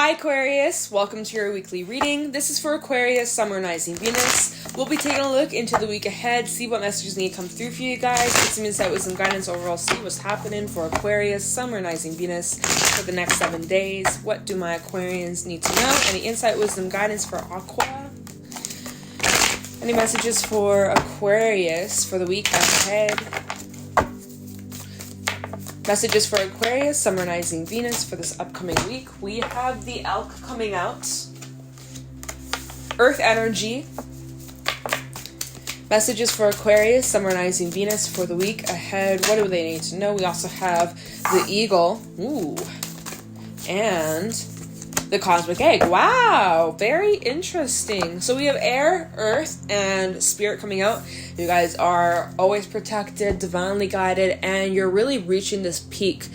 Hi Aquarius, welcome to your weekly reading. This is for Aquarius, Sun, Moon, Rising, Venus. We'll be taking a look into the week ahead, see what messages need to come through for you guys, get some insight with some guidance overall, see what's happening for Aquarius, Sun, Moon, Rising, Venus for the next 7 days. What do my Aquarians need to know? Any insight, wisdom, guidance for Aqua? Any messages for Aquarius for the week ahead? Messages for Aquarius, Sun, Moon, Rising, Venus for this upcoming week. We have the Elk coming out. Earth energy. Messages for Aquarius, Sun, Moon, Rising, Venus for the week ahead. What do they need to know? We also have the Eagle. Ooh. And the Cosmic Egg. Wow, very interesting. So we have air, earth, and spirit coming out. You guys are always protected, divinely guided, and you're really reaching this peak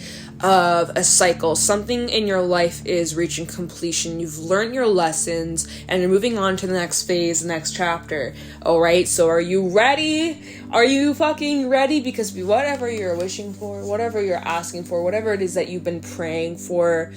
of a cycle. Something in your life is reaching completion. You've learned your lessons, and you're moving on to the next phase, the next chapter. All right, so are you ready? Are you fucking ready? Because whatever you're wishing for, whatever you're asking for, whatever it is that you've been praying for,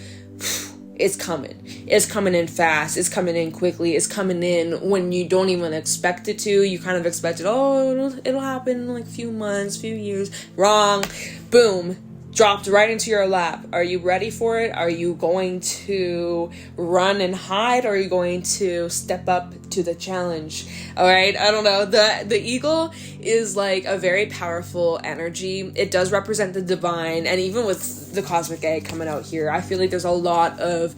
it's coming. It's coming in fast. It's coming in quickly. It's coming in when you don't even expect it to. You kind of expect it, it'll happen in like a few months, few years. Wrong. Boom. Dropped right into your lap. Are you ready for it? Are you going to run and hide? Or are you going to step up to the challenge? All right. I don't know. The eagle is like a very powerful energy. It does represent the divine. And even with the cosmic egg coming out here, I feel like there's a lot of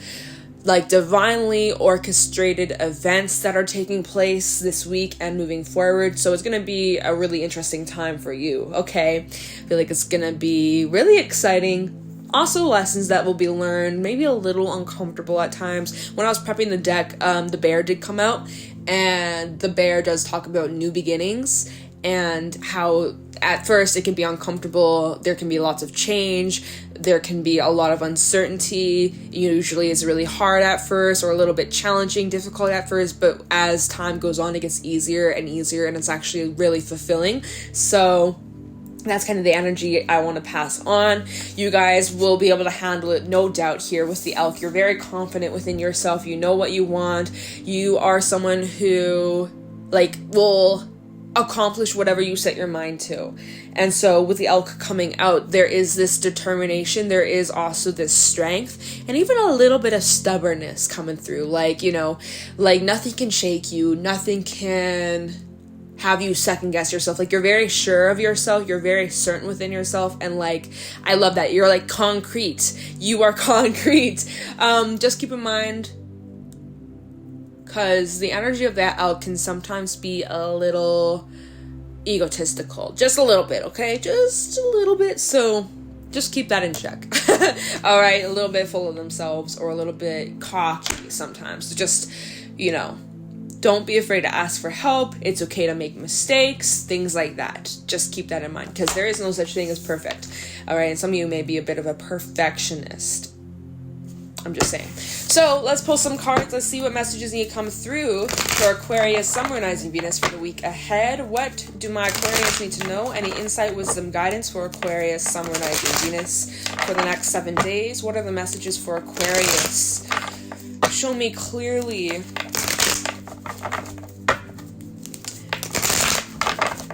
like divinely orchestrated events that are taking place this week and moving forward. So it's going to be a really interesting time for you. Okay. I feel like it's going to be really exciting. Also lessons that will be learned, maybe a little uncomfortable at times. When I was prepping the deck, the bear did come out, and the bear does talk about new beginnings and how at first it can be uncomfortable. There can be lots of change. There can be a lot of uncertainty. Usually it's really hard at first, or a little bit challenging, difficult at first, but as time goes on, it gets easier and easier, and it's actually really fulfilling. So that's kind of the energy I want to pass on. You guys will be able to handle it, no doubt, here with the elk. You're very confident within yourself. You know what you want. You are someone who will accomplish whatever you set your mind to. And so with the elk coming out, there is this determination. There is also this strength, and even a little bit of stubbornness coming through. Nothing can shake you. Nothing can have you second guess yourself. You're very sure of yourself. You're very certain within yourself. And I love that. You're concrete. You are concrete. Just keep in mind, because the energy of that elk can sometimes be a little egotistical. Just a little bit, okay? Just a little bit. So just keep that in check. All right? A little bit full of themselves, or a little bit cocky sometimes. Just, don't be afraid to ask for help. It's okay to make mistakes, things like that. Just keep that in mind, because there is no such thing as perfect. All right? And some of you may be a bit of a perfectionist. I'm just saying. So let's pull some cards. Let's see what messages need to come through for Aquarius, Sun, Moon, Rising, Venus for the week ahead. What do my Aquarians need to know? Any insight, wisdom, guidance for Aquarius, Sun, Moon, Rising, Venus for the next 7 days? What are the messages for Aquarius? Show me clearly.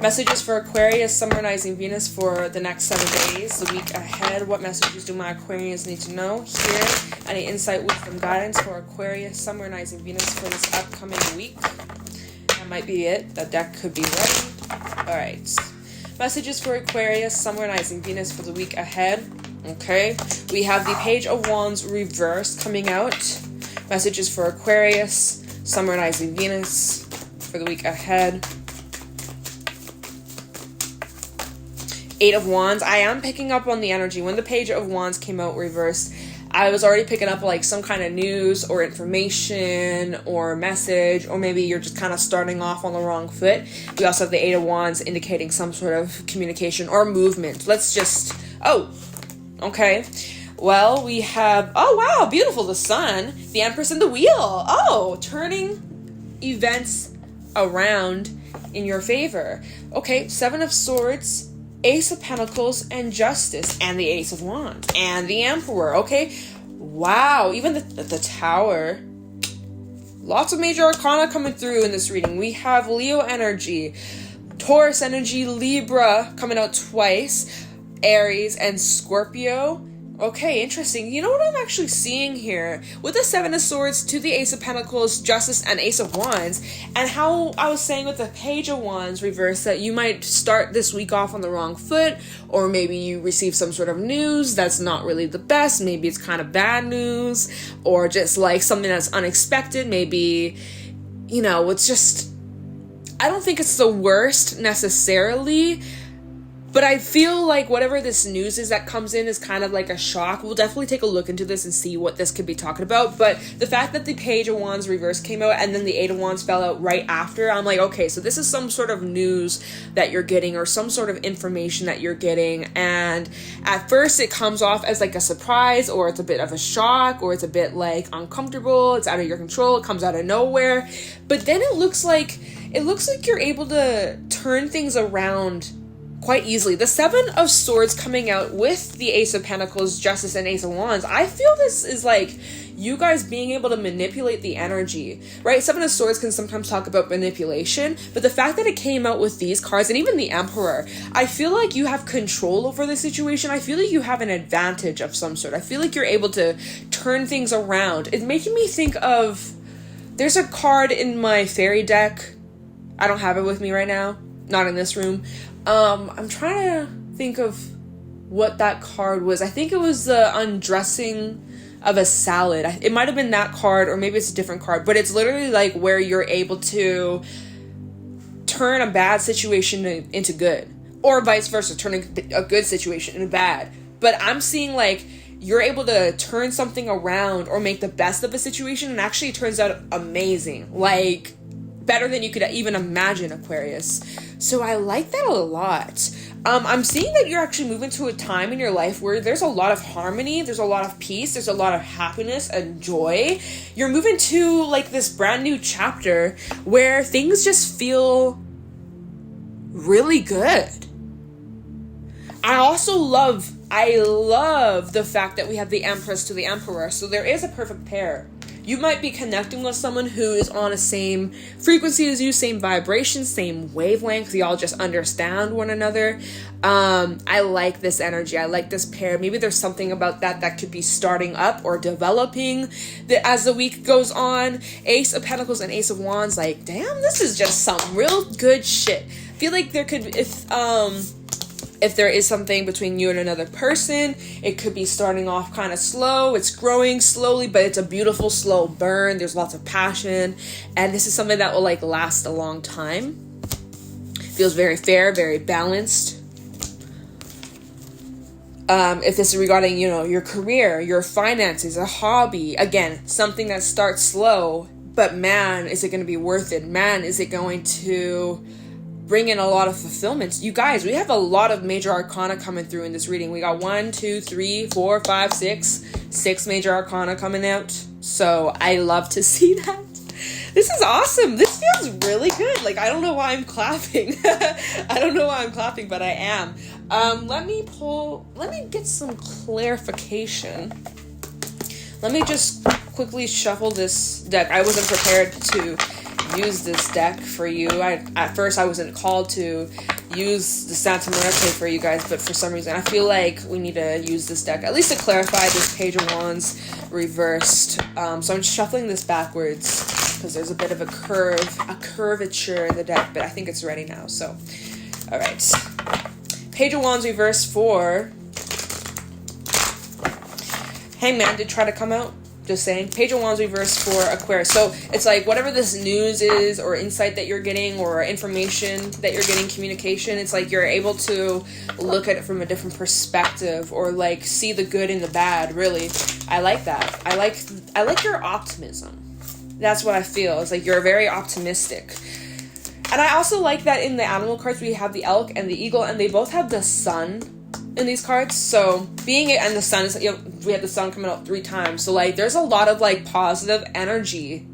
Messages for Aquarius, Sun, Moon, Rising, Venus for the next 7 days, the week ahead. What messages do my Aquarians need to know here? Any insight, wisdom, guidance for Aquarius, Sun, Moon, Rising, Venus for this upcoming week? That might be it. The deck could be ready. All right. Messages for Aquarius, Sun, Moon, Rising, Venus for the week ahead. Okay. We have the Page of Wands reversed coming out. Messages for Aquarius, Sun, Moon, Rising, Venus for the week ahead. 8 of Wands. I am picking up on the energy. When the Page of Wands came out reversed, I was already picking up some kind of news or information or message, or maybe you're just kind of starting off on the wrong foot. We also have the 8 of Wands indicating some sort of communication or movement. Okay. Well, we have, wow, beautiful, the Sun, the Empress, and the Wheel. Turning events around in your favor. Okay, 7 of Swords, Ace of Pentacles, and Justice, and the Ace of Wands, and the Emperor. Okay, Wow, even the Tower. Lots of major arcana coming through in this reading. We have Leo energy, Taurus energy, Libra coming out twice, Aries, and Scorpio. Okay, interesting. You know what I'm actually seeing here? With the Seven of Swords to the Ace of Pentacles, Justice, and Ace of Wands, and how I was saying with the Page of Wands reverse that you might start this week off on the wrong foot, or maybe you receive some sort of news that's not really the best. Maybe it's kind of bad news, or just like something that's unexpected. Maybe, you know, it's just, I don't think it's the worst necessarily, but I feel like whatever this news is that comes in is kind of like a shock. We'll definitely take a look into this and see what this could be talking about. But the fact that the Page of Wands reverse came out and then the Eight of Wands fell out right after, I'm like, okay, so this is some sort of news that you're getting or some sort of information that you're getting. And at first it comes off as like a surprise, or it's a bit of a shock, or it's a bit like uncomfortable. It's out of your control. It comes out of nowhere. But then it looks like you're able to turn things around quite easily. The Seven of Swords coming out with the Ace of Pentacles, Justice, and Ace of Wands. I feel this is like you guys being able to manipulate the energy, right? Seven of Swords can sometimes talk about manipulation, but the fact that it came out with these cards, and even the Emperor, I feel like you have control over the situation. I feel like you have an advantage of some sort. I feel like you're able to turn things around. It's making me think of, there's a card in my fairy deck. I don't have it with me right now. Not in this room. I'm trying to think of what that card was. I think it was the undressing of a salad. It might have been that card, or maybe it's a different card, but it's literally like where you're able to turn a bad situation into good, or vice versa, turning a good situation into bad. But I'm seeing like you're able to turn something around or make the best of a situation, and actually it turns out amazing. Like, better than you could even imagine, Aquarius. So I like that a lot. I'm seeing that you're actually moving to a time in your life where there's a lot of harmony, there's a lot of peace, there's a lot of happiness and joy. You're moving to like this brand new chapter where things just feel really good. I love the fact that we have the Empress to the Emperor. So there is a perfect pair. You might be connecting with someone who is on the same frequency as you, same vibration, same wavelength. Y'all just understand one another. I like this energy. I like this pair. Maybe there's something about that could be starting up or developing as the week goes on. Ace of Pentacles and Ace of Wands. Like, damn, this is just some real good shit. I feel like there could, if there is something between you and another person, it could be starting off kind of slow. It's growing slowly, but it's a beautiful slow burn. There's lots of passion, and this is something that will like last a long time. Feels very fair, very balanced. If this is regarding, you know, your career, your finances, a hobby, again, something that starts slow, but man, is it going to be worth it? Man, is it going to bring in a lot of fulfillment? You guys, we have a lot of major arcana coming through in this reading. We got 1, 2, 3, 4, 5, 6 major arcana coming out. So I love to see that. This is awesome. This feels really good. Like, I don't know why I'm clapping. I don't know why I'm clapping, but I am. Let me get some clarification. Let me just quickly shuffle this deck. I wasn't prepared to use this deck for you. At first I wasn't called to use the Santa Muerte for you guys, but for some reason I feel like we need to use this deck, at least to clarify this Page of Wands reversed. So I'm just shuffling this backwards because there's a bit of a curvature in the deck, but I think it's ready now. So, all right. Page of Wands reversed for Hangman did try to come out. Just saying. Page of Wands reversed for Aquarius. So it's like whatever this news is, or insight that you're getting, or information that you're getting, communication, it's like you're able to look at it from a different perspective, or like see the good in the bad, really. I like that. I like your optimism. That's what I feel. It's like you're very optimistic. And I also like that in the animal cards we have the elk and the eagle, and they both have the sun in these cards. So being it, and the sun is, you know, we have the sun coming out 3 times, so like there's a lot of like positive energy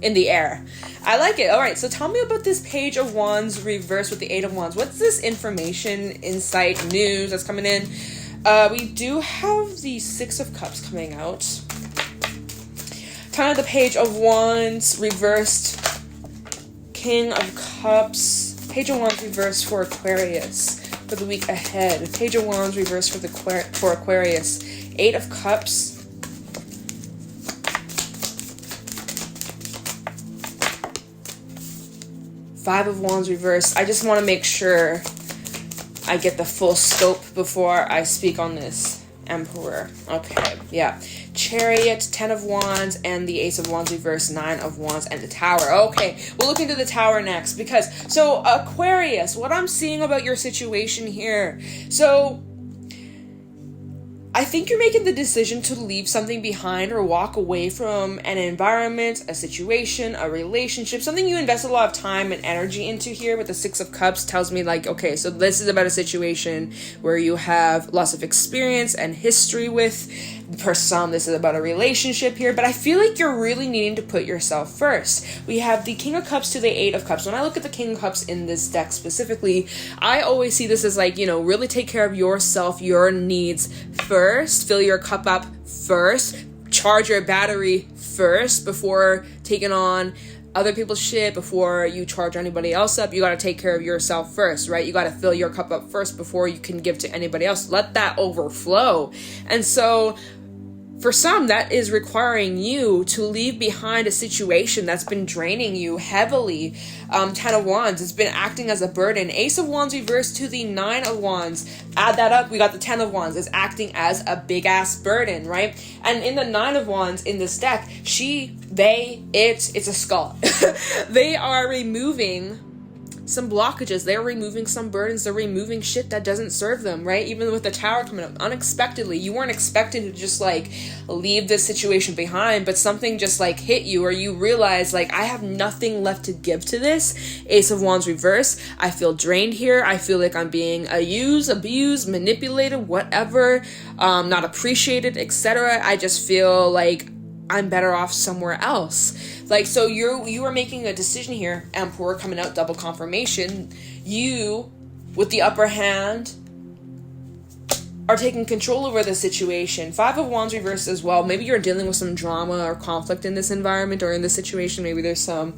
in the air. I like it. All right, so tell me about this Page of Wands reversed with the 8 of Wands. What's this information, insight, news that's coming in? We do have the 6 of Cups coming out. Time of the Page of Wands reversed. King of Cups. Page of Wands reversed for Aquarius for the week ahead. Page of Wands reversed for Aquarius. 8 of Cups. Five of Wands reversed. I just want to make sure I get the full scope before I speak on this Emperor. Okay, yeah. Chariot, 10 of Wands, and the Ace of Wands reversed, 9 of Wands, and the Tower. Okay, we'll look into the Tower next, because, so, Aquarius, what I'm seeing about your situation here, so, I think you're making the decision to leave something behind or walk away from an environment, a situation, a relationship, something you invest a lot of time and energy into here with the 6 of Cups tells me like, okay, so this is about a situation where you have lots of experience and history with. For some, this is about a relationship here, but I feel like you're really needing to put yourself first. We have the King of Cups to the 8 of Cups. When I look at the King of Cups in this deck specifically, I always see this as like, you know, really take care of yourself, your needs first, fill your cup up first, charge your battery first before taking on other people's shit, before you charge anybody else up. You got to take care of yourself first, right? You got to fill your cup up first before you can give to anybody else. Let that overflow. And so for some, that is requiring you to leave behind a situation that's been draining you heavily. 10 of Wands, it's been acting as a burden. Ace of Wands reversed to the 9 of Wands. Add that up, we got the 10 of Wands. It's acting as a big-ass burden, right? And in the 9 of Wands in this deck, it's a skull. They are removing some blockages. They're removing some burdens. They're removing shit that doesn't serve them, right? Even with the Tower coming up unexpectedly, you weren't expecting to just like leave this situation behind, but something just like hit you, or you realize like, I have nothing left to give to this. Ace of Wands reverse. I feel drained here. I feel like I'm being used, abused, manipulated, whatever, not appreciated, etc. I just feel like I'm better off somewhere else. Like, so you are making a decision here. Emperor coming out, double confirmation. You, with the upper hand, are taking control over the situation. 5 of Wands reversed as well. Maybe you're dealing with some drama or conflict in this environment or in this situation. Maybe there's some,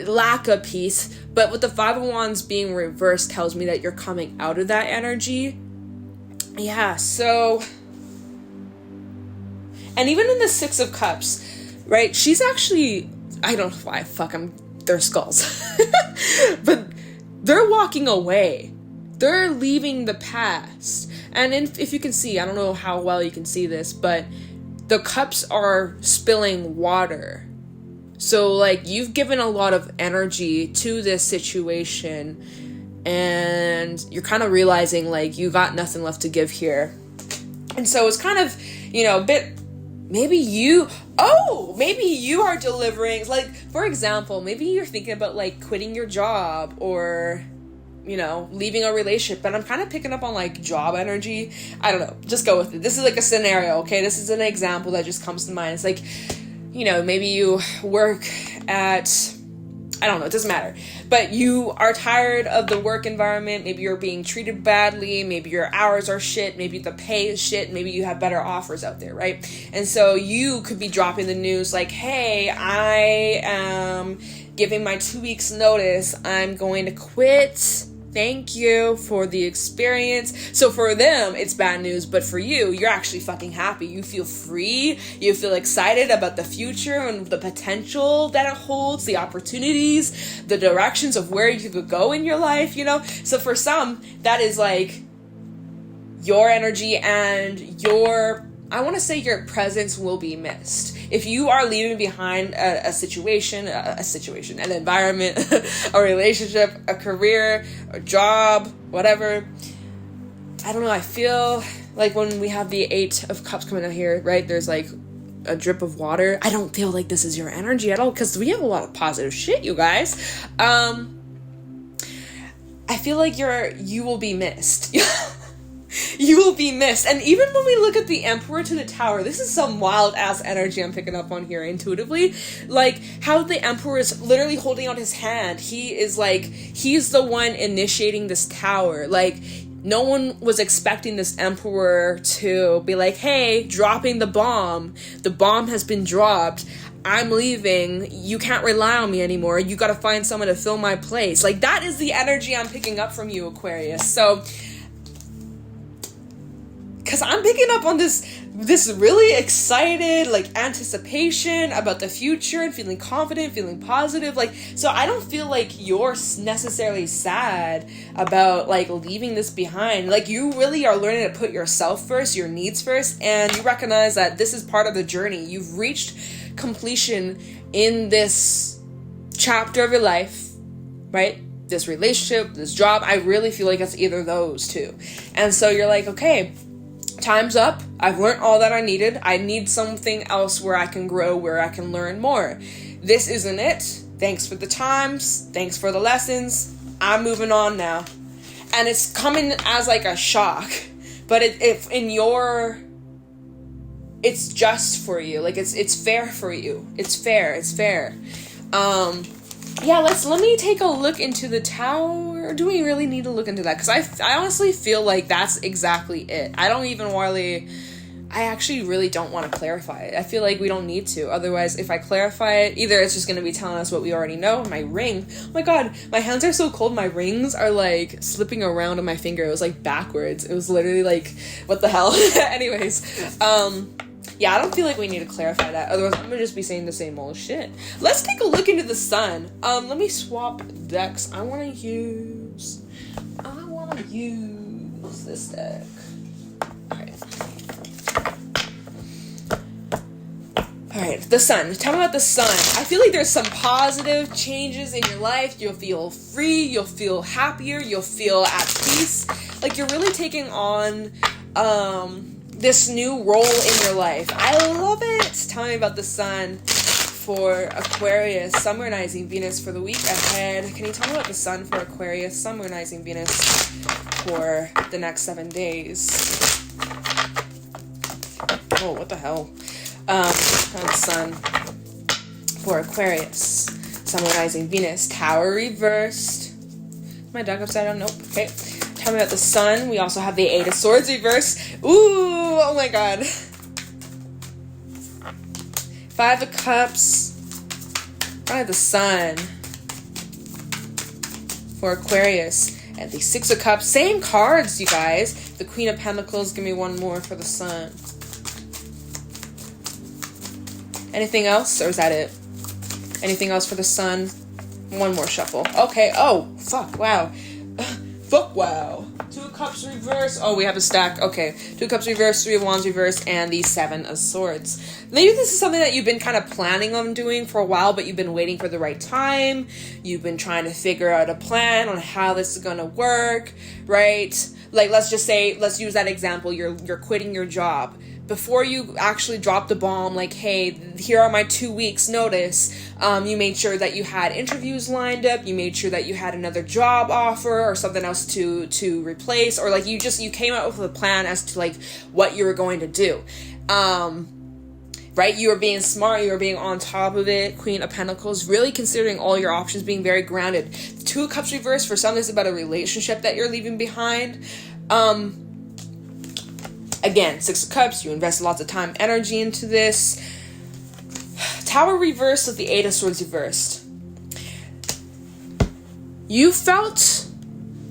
lack of peace. But with the 5 of Wands being reversed tells me that you're coming out of that energy. Yeah, so... And even in the 6 of Cups, right? She's actually, I don't know why, they're skulls. But they're walking away. They're leaving the past. And if you can see, I don't know how well you can see this, but the cups are spilling water. So, like, you've given a lot of energy to this situation, and you're kind of realizing, like, you got nothing left to give here. And so it's kind of, a bit... Maybe you are delivering, like, for example, maybe you're thinking about, like, quitting your job or, leaving a relationship, but I'm kind of picking up on, like, job energy. I don't know. Just go with it. This is, like, a scenario, okay? This is an example that just comes to mind. It's like, maybe you work at... I don't know, it doesn't matter. But you are tired of the work environment. Maybe you're being treated badly. Maybe your hours are shit. Maybe the pay is shit. Maybe you have better offers out there, right? And so you could be dropping the news like, hey, I am giving my 2 weeks notice. I'm going to quit. Thank you for the experience. So for them, it's bad news, but for you, you're actually fucking happy. You feel free. You feel excited about the future and the potential that it holds, the opportunities, the directions of where you could go in your life, So for some, that is like your energy and I want to say your presence will be missed. If you are leaving behind a situation, an environment, a relationship, a career, a job, whatever, I don't know, I feel like when we have the 8 of Cups coming out here, right, there's like a drip of water. I don't feel like this is your energy at all, because we have a lot of positive shit, you guys. I feel like you will be missed. You will be missed. And even when we look at the Emperor to the Tower, this is some wild ass energy I'm picking up on here intuitively. Like how the Emperor is literally holding out his hand. He is like, he's the one initiating this tower. Like No one was expecting this emperor to be like, hey, dropping the bomb. The bomb has been dropped. I'm leaving. You can't rely on me anymore. You got to find someone to fill my place. Like, that is the energy I'm picking up from you, Aquarius. So, because I'm picking up on this really excited, like, anticipation about the future and feeling confident, feeling positive. Like, so I don't feel like you're necessarily sad about, like, leaving this behind. Like, you really are learning to put yourself first, your needs first, and you recognize that this is part of the journey. You've reached completion in this chapter of your life, right? This relationship, this job. I really feel like it's either those two. And so you're like, okay, time's up. I've learned all that I needed. I need something else where I can grow, where I can learn more. This isn't it. Thanks for the times. Thanks for the lessons. I'm moving on now. And it's coming as like a shock. But it's just for you. Like, it's fair for you. It's fair. Yeah, let me take a look into the tower. Do we really need to look into that? Because I honestly feel like that's exactly it. I actually really don't want to clarify it. I feel like we don't need to. Otherwise, if I clarify it, either it's just going to be telling us what we already know. My ring. Oh my god, my hands are so cold. My rings are like slipping around on my finger. It was like backwards. It was literally like, what the hell? Anyways, yeah, I don't feel like we need to clarify that. Otherwise, I'm gonna just be saying the same old shit. Let's take a look into the sun. Let me swap decks. I wanna use this deck. Alright, the sun. Tell me about the sun. I feel like there's some positive changes in your life. You'll feel free, you'll feel happier, you'll feel at peace. Like, you're really taking on, this new role in your life. I love it. Tell me about the sun for Aquarius, summarizing Venus for the week ahead. Can you tell me about the sun for Aquarius, summarizing Venus for the next 7 days? Oh, what the hell? The sun for Aquarius, summarizing Venus, Tower reversed. My deck upside down? Nope. Okay. Tell me about the sun. We also have the Eight of Swords reversed. Ooh, oh my god. Five of Cups. I have the sun for Aquarius. And the Six of Cups. Same cards, you guys. The Queen of Pentacles. Give me one more for the sun. Anything else? Or is that it? Anything else for the sun? One more shuffle. Okay. Oh, fuck. Wow. Fuck, wow. Two of Cups reverse. Oh, we have a stack. Okay. Two of Cups reverse, Three of Wands reverse, and the Seven of Swords. Maybe this is something that you've been kind of planning on doing for a while, but you've been waiting for the right time. You've been trying to figure out a plan on how this is going to work, right? Like, let's use that example. You're quitting your job. Before you actually drop the bomb, like, hey, here are my 2 weeks notice, you made sure that you had interviews lined up, you made sure that you had another job offer or something else to replace, or like you came out with a plan as to like what you were going to do. Right? You were being smart, you were being on top of it. Queen of Pentacles, really considering all your options, being very grounded. Two of Cups reversed, for some, this is about a relationship that you're leaving behind. Again, Six of Cups, you invest lots of time, energy into this. Tower reversed with the Eight of Swords reversed. You felt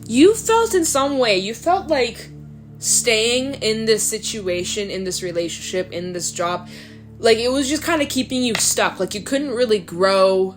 in some way, you felt like staying in this situation, in this relationship, in this job, like it was just kind of keeping you stuck. Like you couldn't really grow.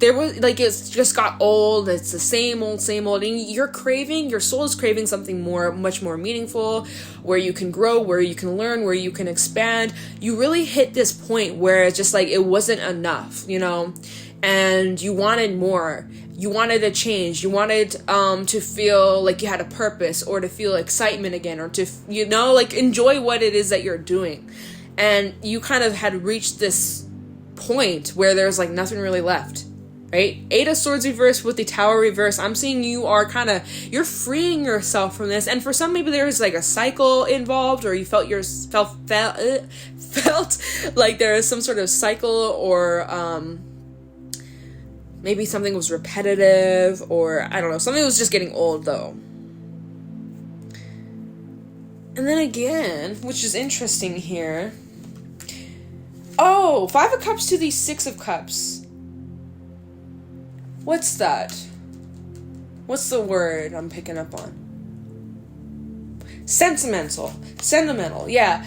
There was, like, it's just got old. It's the same old, and your soul is craving something more, much more meaningful, where you can grow, where you can learn, where you can expand. You really hit this point where it's just like, it wasn't enough, you know, and you wanted more. You wanted a change. You wanted, to feel like you had a purpose, or to feel excitement again, or to, you know, like enjoy what it is that you're doing. And you kind of had reached this point where there's like nothing really left. Right? Eight of Swords reverse with the Tower reverse. I'm seeing you are you're freeing yourself from this. And for some, maybe there's like a cycle involved, or you felt like there is some sort of cycle, or maybe something was repetitive, or I don't know, something was just getting old though. And then again, which is interesting here. Oh, 5 of Cups to the 6 of Cups. What's that? What's the word I'm picking up on? Sentimental, yeah.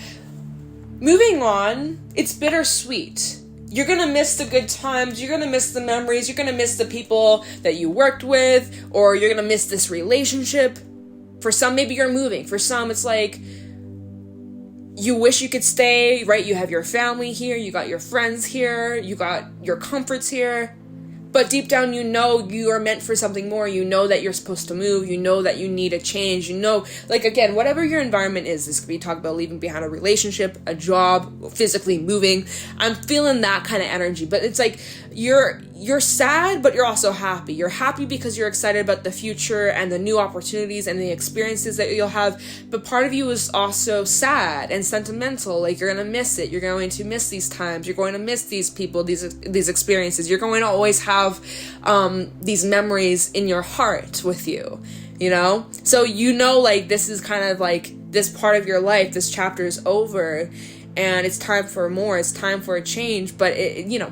Moving on, it's bittersweet. You're going to miss the good times, you're going to miss the memories, you're going to miss the people that you worked with, or you're going to miss this relationship. For some, maybe you're moving. For some, it's like, you wish you could stay, right? You have your family here, you got your friends here, you got your comforts here. But deep down, you know you are meant for something more. You know that you're supposed to move. You know that you need a change. You know, like, again, whatever your environment is, this could be talk about leaving behind a relationship, a job, physically moving. I'm feeling that kind of energy. But it's like, you're sad, but you're also happy. You're happy because you're excited about the future and the new opportunities and the experiences that you'll have. But part of you is also sad and sentimental. Like, you're going to miss it. You're going to miss these times. You're going to miss these people, these experiences. You're going to always have these memories in your heart with you, you know? So, you know, like, this is kind of like this part of your life, this chapter is over. And it's time for more. It's time for a change. But,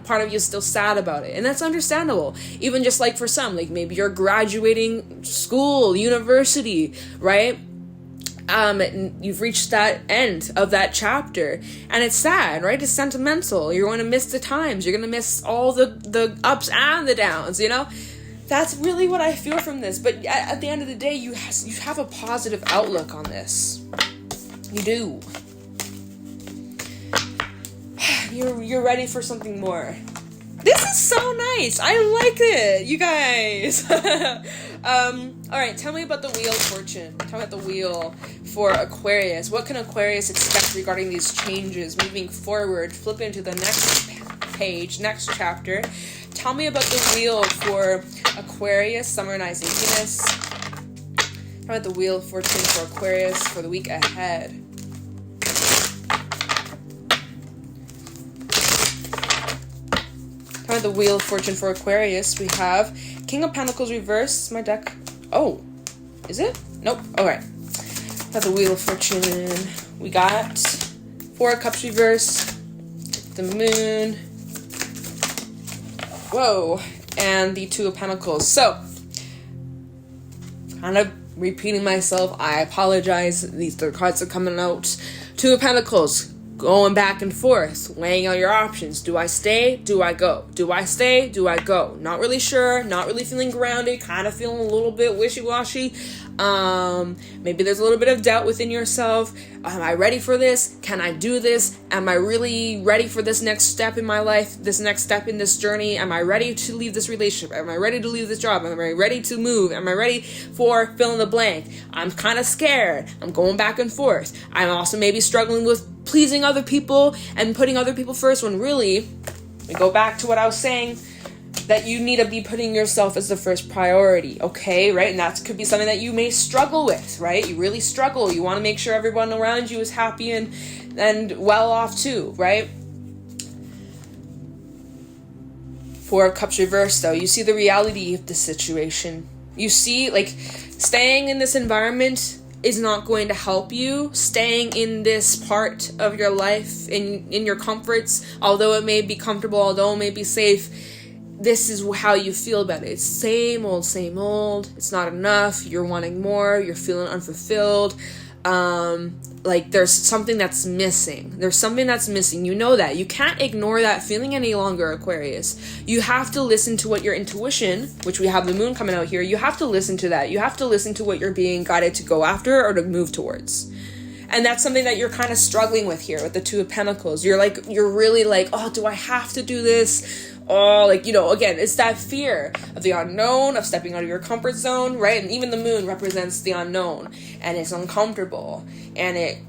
part of you is still sad about it. And that's understandable. Even just like for some, like maybe you're graduating school, university, right? You've reached that end of that chapter. And it's sad, right? It's sentimental. You're going to miss the times. You're going to miss all the ups and the downs, you know? That's really what I feel from this. But at the end of the day, you have a positive outlook on this. You do. You're ready for something more. This is so nice. I like it, you guys. All right, tell me about the Wheel of Fortune. Tell me about the wheel for Aquarius. What can Aquarius expect regarding these changes moving forward? Flip into the next page, next chapter. Tell me about the wheel for Aquarius, Summer and Rising Venus. Tell me about the Wheel of Fortune for Aquarius for the week ahead. The Wheel of Fortune for Aquarius, we have King of Pentacles reversed. My deck. Oh, is it? Nope. All right. Got the Wheel of Fortune. We got 4 of Cups reversed. The Moon. Whoa. And the 2 of Pentacles. So, kind of repeating myself. I apologize. These 3 cards are coming out. 2 of Pentacles. Going back and forth, weighing out your options. Do I stay? Do I go? Do I stay? Do I go? Not really sure, not really feeling grounded, kind of feeling a little bit wishy-washy. Maybe there's a little bit of doubt within yourself. Am I ready for this? Can I do this? Am I really ready for this next step in my life? This next step in this journey? Am I ready to leave this relationship? Am I ready to leave this job? Am I ready to move? Am I ready for fill in the blank? I'm kind of scared. I'm going back and forth. I'm also maybe struggling with pleasing other people and putting other people first, when really, we go back to what I was saying, that you need to be putting yourself as the first priority, okay, right? And that could be something that you may struggle with, right? You really struggle. You want to make sure everyone around you is happy and well off too, right? 4 of Cups reversed, though. You see the reality of the situation. You see, like, staying in this environment is not going to help you. Staying in this part of your life, in your comforts, although it may be comfortable, although it may be safe, this is how you feel about it. It's same old, same old. It's not enough. You're wanting more. You're feeling unfulfilled. Like there's something that's missing. There's something that's missing. You know that. You can't ignore that feeling any longer, Aquarius. You have to listen to what your intuition, which we have the Moon coming out here, you have to listen to that. You have to listen to what you're being guided to go after or to move towards. And that's something that you're kind of struggling with here with the 2 of Pentacles. You're really like, oh, do I have to do this? Oh, like, again, it's that fear of the unknown, of stepping out of your comfort zone, right? And even the Moon represents the unknown, and it's uncomfortable, and it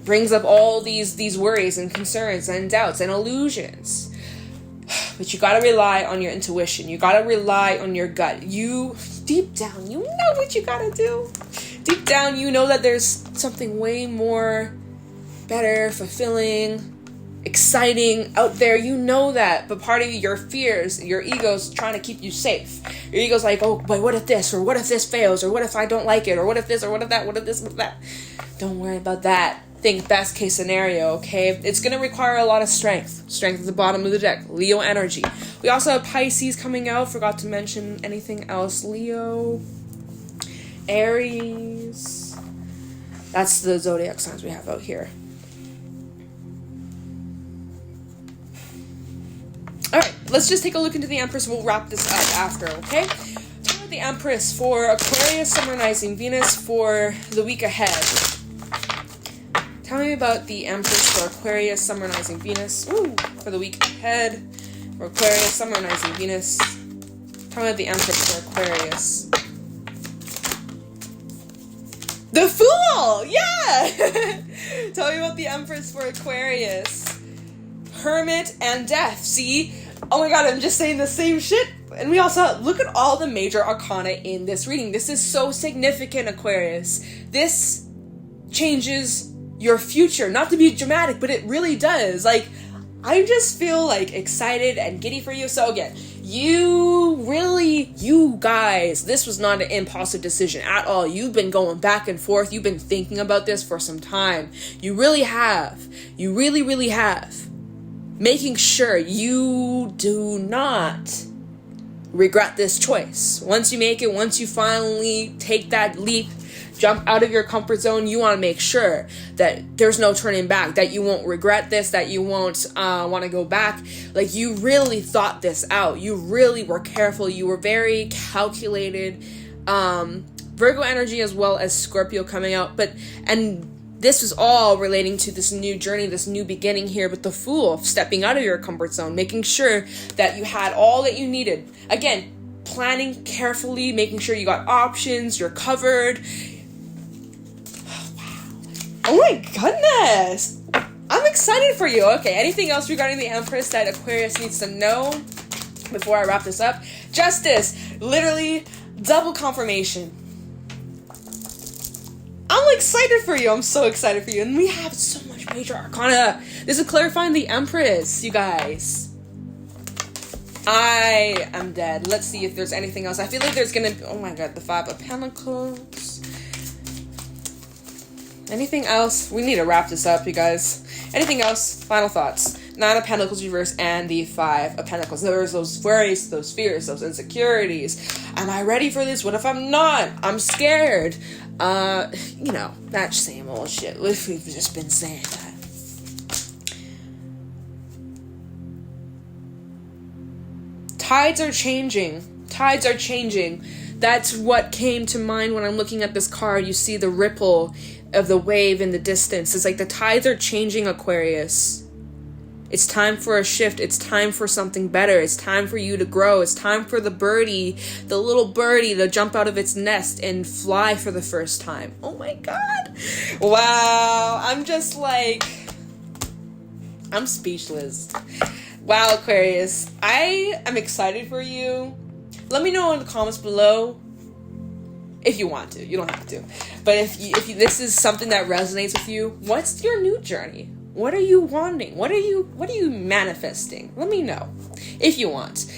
brings up all these worries and concerns and doubts and illusions. But you gotta rely on your intuition. You gotta rely on your gut. You, deep down, you know what you gotta do. Deep down, you know that there's something way more better, fulfilling, exciting out there. You know that, but part of your fears, your ego's trying to keep you safe. Your ego's like, oh, but what if this, or what if this fails, or what if I don't like it, or what if this, or what if that, what if this, what if that. Don't worry about that. Think best case scenario, okay? It's going to require a lot of strength. Strength at the bottom of the deck. Leo energy. We also have Pisces coming out. Forgot to mention anything else. Leo. Aries. That's the zodiac signs we have out here. Alright, let's just take a look into the Empress. We'll wrap this up after, okay? Talk about the Empress for Aquarius, Summer Rising Venus for the week ahead. Tell me about the Empress for Aquarius, Summer Rising Venus for the week ahead. For Aquarius, Summer Rising Venus. Tell me about the Empress for Aquarius. The Fool! Yeah! Tell me about the Empress for Aquarius. Hermit and Death. See? Oh my god, I'm just saying the same shit. And we also, look at all the major arcana in this reading. This is so significant, Aquarius. This changes your future. Not to be dramatic, but it really does. Like, I just feel like excited and giddy for you. So again, you guys, this was not an impulsive decision at all. You've been going back and forth. You've been thinking about this for some time. You really have. You really, really have. Making sure you do not regret this choice. Once you make it, once you finally take that leap, jump out of your comfort zone, you want to make sure that there's no turning back, that you won't regret this, that you won't want to go back. Like, you really thought this out. You really were careful. You were very calculated. Virgo energy as well as Scorpio coming out. And this is all relating to this new journey, this new beginning here with the Fool, stepping out of your comfort zone, making sure that you had all that you needed. Again, planning carefully, making sure you got options, you're covered. Oh my goodness! I'm excited for you. Okay, anything else regarding the Empress that Aquarius needs to know before I wrap this up? Justice. Literally, double confirmation. I'm excited for you. I'm so excited for you. And we have so much major arcana. This is clarifying the Empress, you guys. I am dead. Let's see if there's anything else. I feel like there's gonna be, oh my god, the Five of Pentacles. Anything else? We need to wrap this up, you guys. Anything else? Final thoughts. Nine of Pentacles reverse and the Five of Pentacles. There's those worries, those fears, those insecurities. Am I ready for this? What if I'm not? I'm scared. You know, that same old shit. We've just been saying that. Tides are changing. Tides are changing. That's what came to mind when I'm looking at this card. You see the ripple of the wave in the distance. It's like the tides are changing, Aquarius. It's time for a shift. It's time for something better. It's time for you to grow. It's time for the birdie, the little birdie, to jump out of its nest and fly for the first time. Oh my god. Wow. I'm just like, I'm speechless. Wow, Aquarius. I am excited for you. Let me know in the comments below if you want to. You don't have to. But if this is something that resonates with you, what's your new journey? What are you wanting? What are you manifesting? Let me know if you want.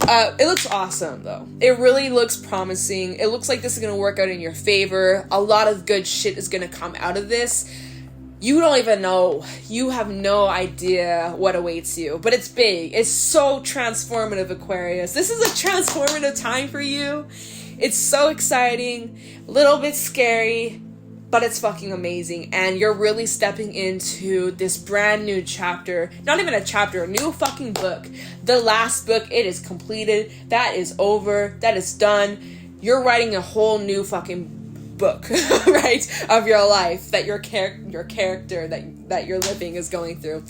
It looks awesome though. It really looks promising. It looks like this is going to work out in your favor. A lot of good shit is going to come out of this. You don't even know. You have no idea what awaits you. But it's big. It's so transformative, Aquarius. This is a transformative time for you. It's so exciting. A little bit scary. But it's fucking amazing. And you're really stepping into this brand new chapter. Not even a chapter. A new fucking book. The last book. It is completed. That is over. That is done. You're writing a whole new fucking book, right, of your life that your character that you're living is going through.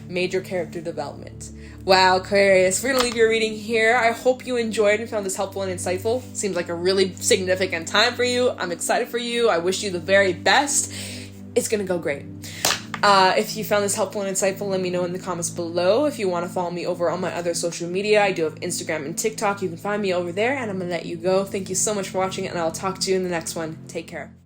Major character development. Wow, Aquarius, we're gonna leave your reading here. I hope you enjoyed and found this helpful and insightful. Seems like a really significant time for you. I'm excited for you. I wish you the very best. It's gonna go great. If you found this helpful and insightful, let me know in the comments below. If you want to follow me over on my other social media, I do have Instagram and TikTok. You can find me over there, and I'm going to let you go. Thank you so much for watching, and I'll talk to you in the next one. Take care.